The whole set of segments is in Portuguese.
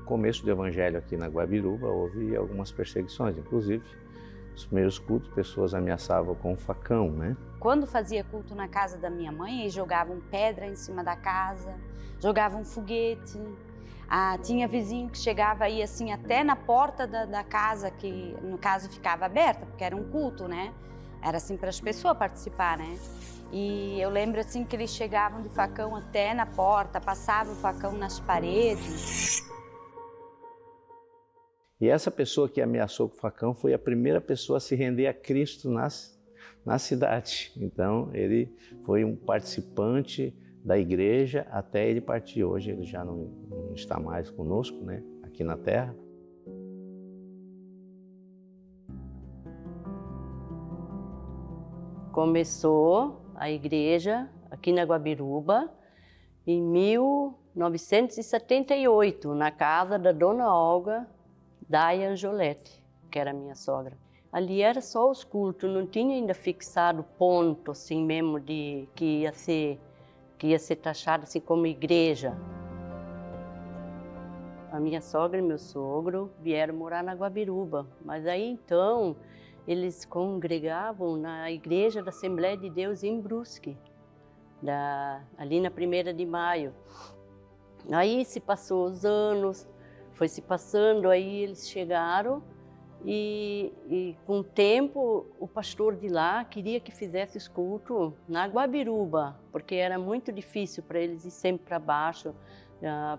começo do evangelho aqui na Guabiruba houve algumas perseguições, inclusive nos primeiros cultos pessoas ameaçavam com um facão, né? Quando fazia culto na casa da minha mãe, eles jogavam pedra em cima da casa, jogavam foguete. Tinha vizinho que chegava aí assim até na porta da casa, que no caso ficava aberta, porque era um culto, né? Era assim para as pessoas participar, né? E eu lembro assim que eles chegavam de facão até na porta, passavam o facão nas paredes. E essa pessoa que ameaçou com o facão foi a primeira pessoa a se render a Cristo na cidade. Então ele foi um participante da igreja até ele partir. Hoje ele já não está mais conosco, né, aqui na terra. Começou a igreja aqui na Guabiruba em 1978, na casa da Dona Olga Daia Angioletti, que era minha sogra. Ali era só os cultos, não tinha ainda fixado ponto assim mesmo de que ia ser taxado assim como igreja. A minha sogra e meu sogro vieram morar na Guabiruba, mas aí então eles congregavam na igreja da Assembleia de Deus em Brusque, ali na 1ª de Maio. Aí se passou os anos, foi se passando, aí eles chegaram e com o tempo o pastor de lá queria que fizesse os cultos na Guabiruba, porque era muito difícil para eles ir sempre para baixo,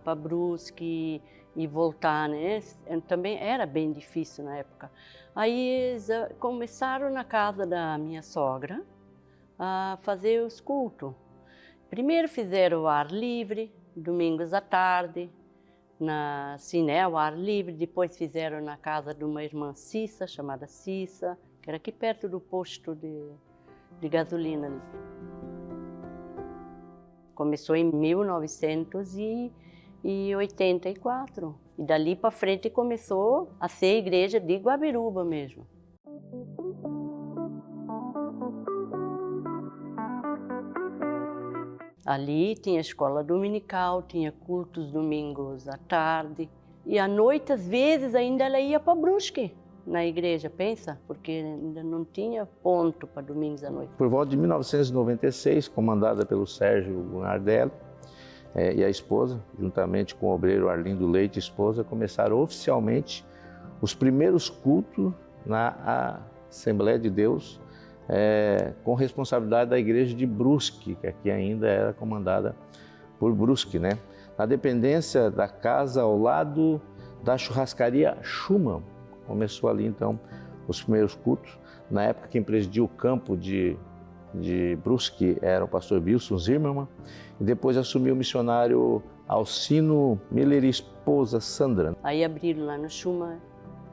para Brusque e voltar, né? Também era bem difícil na época. Aí eles começaram na casa da minha sogra a fazer os cultos. Primeiro fizeram o ar livre, domingos à tarde, ao ar livre. Depois fizeram na casa de uma irmã Cissa, chamada Cissa, que era aqui perto do posto de gasolina ali. Começou em 1984 e dali para frente começou a ser a igreja de Guabiruba mesmo. Ali tinha escola dominical, tinha cultos domingos à tarde. E à noite, às vezes, ainda ela ia para Brusque, na igreja, pensa? Porque ainda não tinha ponto para domingos à noite. Por volta de 1996, comandada pelo Sérgio Gunardelli e a esposa, juntamente com o obreiro Arlindo Leite e esposa, começaram oficialmente os primeiros cultos na Assembleia de Deus, com responsabilidade da igreja de Brusque, que aqui ainda era comandada por Brusque, né? Na dependência da casa ao lado da churrascaria Schumann. Começou ali então os primeiros cultos. Na época quem presidia o campo de Brusque era o pastor Wilson Zimmermann, e depois assumiu o missionário Alcino Miller e esposa Sandra. Aí abriram lá no Schumann,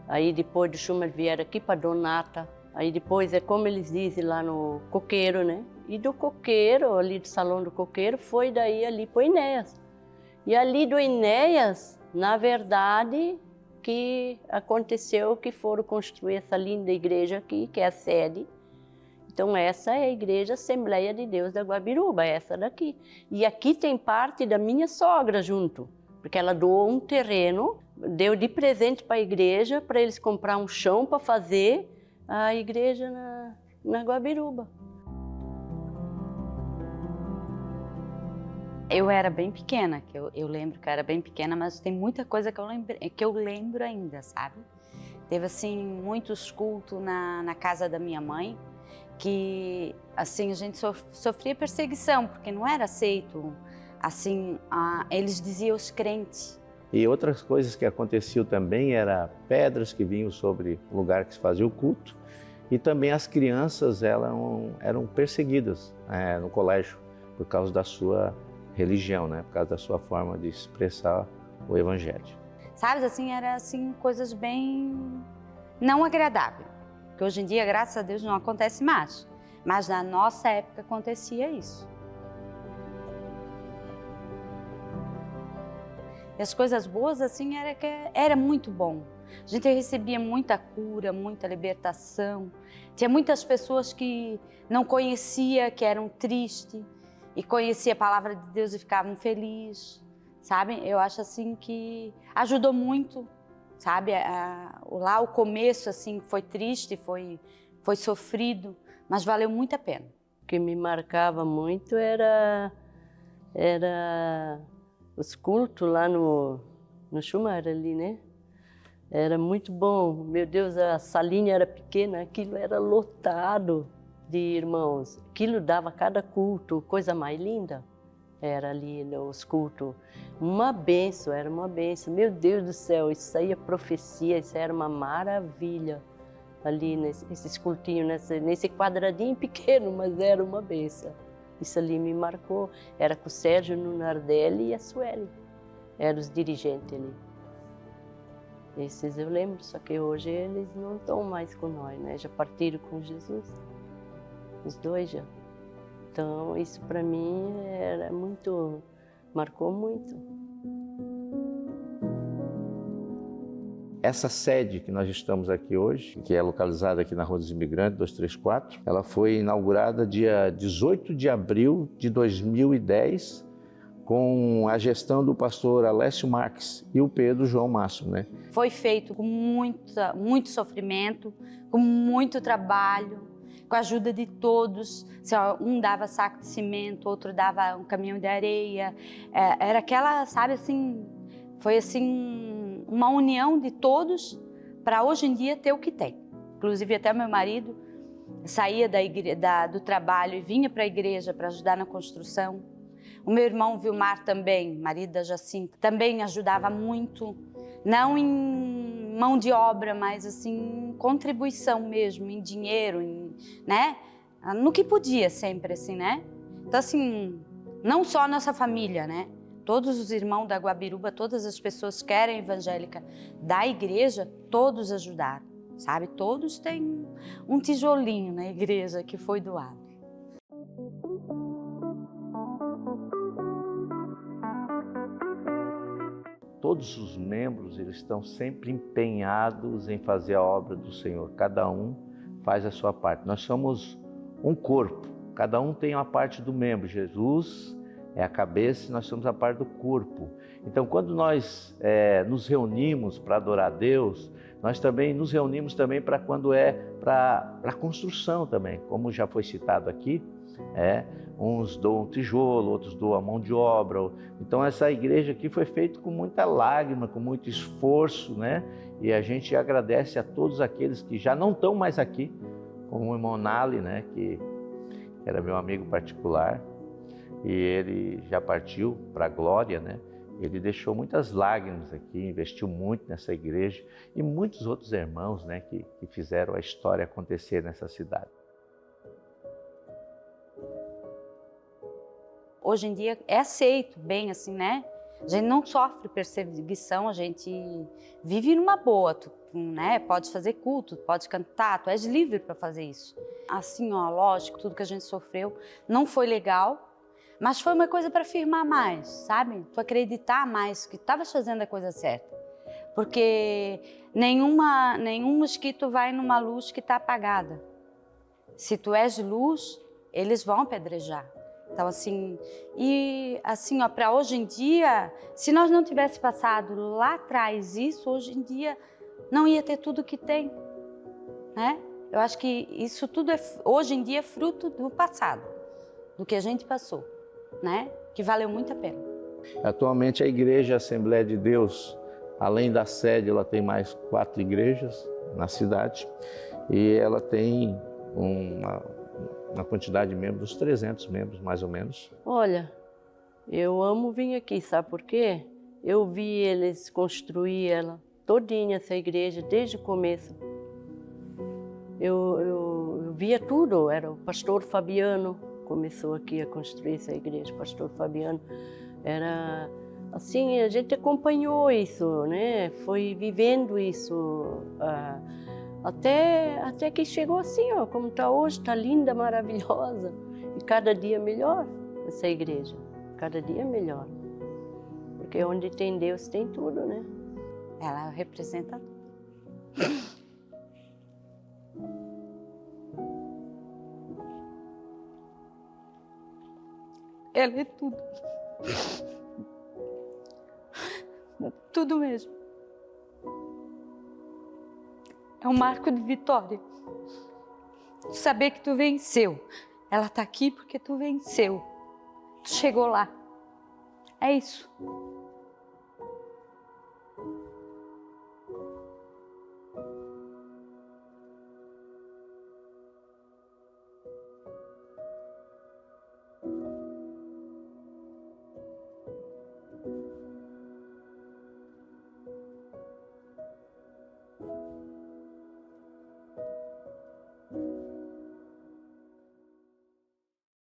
aí depois do Schumann vieram aqui para Donata. Aí depois é como eles dizem lá no Coqueiro, né? E do Coqueiro, ali do Salão do Coqueiro, foi daí ali para o Enéas. E ali do Enéas, na verdade, que aconteceu que foram construir essa linda igreja aqui, que é a sede. Então essa é a Igreja Assembleia de Deus da Guabiruba, essa daqui. E aqui tem parte da minha sogra junto, porque ela doou um terreno, deu de presente para a igreja, para eles comprar um chão para fazer a igreja na Guabiruba. Eu era bem pequena, eu lembro que eu era bem pequena, mas tem muita coisa que eu lembro ainda, sabe? Teve assim muitos cultos na casa da minha mãe, que assim a gente sofria perseguição, porque não era aceito, assim, eles diziam os crentes. E outras coisas que aconteciam também era pedras que vinham sobre o lugar que se fazia o culto, e também as crianças eram perseguidas no colégio por causa da sua religião, né? Por causa da sua forma de expressar o evangelho. Sabe, assim, era assim coisas bem não agradáveis, que hoje em dia, graças a Deus, não acontece mais, mas na nossa época acontecia isso. E as coisas boas, assim, era muito bom. A gente recebia muita cura, muita libertação. Tinha muitas pessoas que não conhecia, que eram tristes, e conhecia a palavra de Deus e ficavam felizes. sabe? Eu acho assim que ajudou muito, sabe? Lá o começo assim foi triste, foi sofrido, mas valeu muito a pena. O que me marcava muito era os cultos lá no Schumacher ali, né? Era muito bom. Meu Deus, a salinha era pequena, aquilo era lotado de irmãos. Aquilo dava cada culto, coisa mais linda. Era ali os cultos. Uma bênção, era uma bênção. Meu Deus do céu, isso aí é profecia, isso era uma maravilha. Ali nesses cultinhos, nesse quadradinho pequeno, mas era uma bênção. Isso ali me marcou. Era com o Sérgio Nunardelli e a Sueli. Eram os dirigentes ali. Esses eu lembro, só que hoje eles não estão mais com nós, né? Já partiram com Jesus. Os dois já. Então, isso para mim era muito, marcou muito. Essa sede que nós estamos aqui hoje, que é localizada aqui na Rua dos Imigrantes, 234, ela foi inaugurada dia 18 de abril de 2010, com a gestão do pastor Alessio Marques e o Pedro João Máximo, né? Foi feito com muito sofrimento, com muito trabalho, com a ajuda de todos. Um dava saco de cimento, outro dava um caminhão de areia. Era aquela, sabe assim, foi assim uma união de todos para hoje em dia ter o que tem. Inclusive até meu marido saía do trabalho e vinha para a igreja para ajudar na construção. O meu irmão Vilmar também, marido da Jacinta, também ajudava muito, não em mão de obra, mas assim, em contribuição mesmo, em dinheiro, né? No que podia sempre, assim, né? Então, assim, não só a nossa família, né? Todos os irmãos da Guabiruba, todas as pessoas que eram evangélicas da igreja, todos ajudaram, sabe? Todos têm um tijolinho na igreja que foi doado. Todos os membros, eles estão sempre empenhados em fazer a obra do Senhor. Cada um faz a sua parte. Nós somos um corpo, cada um tem uma parte do membro. Jesus é a cabeça e nós somos a parte do corpo. Então, quando nós nos reunimos para adorar a Deus, nós também nos reunimos também para quando para a construção também, como já foi citado aqui, uns doam tijolo, outros doam a mão de obra. Então essa igreja aqui foi feita com muita lágrima, com muito esforço, né? E a gente agradece a todos aqueles que já não estão mais aqui, como o irmão Nali, né? Que era meu amigo particular, e ele já partiu para a glória, né? Ele deixou muitas lágrimas aqui, investiu muito nessa igreja, e muitos outros irmãos, né? Que fizeram a história acontecer nessa cidade. Hoje em dia é aceito bem assim, né? A gente não sofre perseguição, a gente vive numa boa, né? Pode fazer culto, pode cantar, tu és livre para fazer isso. Assim, ó, lógico, tudo que a gente sofreu não foi legal, mas foi uma coisa para firmar mais, sabe? Tu acreditar mais que estavas fazendo a coisa certa. Porque nenhum mosquito vai numa luz que está apagada. Se tu és luz, eles vão apedrejar. Então, assim, para hoje em dia, se nós não tivéssemos passado lá atrás isso, hoje em dia não ia ter tudo que tem, né? Eu acho que isso tudo hoje em dia é fruto do passado, do que a gente passou, né? Que valeu muito a pena. Atualmente a Igreja Assembleia de Deus, além da sede, ela tem mais 4 igrejas na cidade e ela tem uma quantidade de membros, uns 300 membros mais ou menos. Olha, eu amo vir aqui, sabe por quê? Eu vi eles construir ela todinha, essa igreja, desde o começo. Eu via tudo, era o pastor Fabiano, começou aqui a construir essa igreja, o pastor Fabiano. Era assim, a gente acompanhou isso, né? Foi vivendo isso, até que chegou assim, ó, como está hoje, está linda, maravilhosa. E cada dia melhor essa igreja, cada dia melhor. Porque onde tem Deus tem tudo, né? Ela representa tudo. Ela é tudo. Tudo mesmo. É um marco de vitória. Saber que tu venceu. Ela tá aqui porque tu venceu. Tu chegou lá. É isso.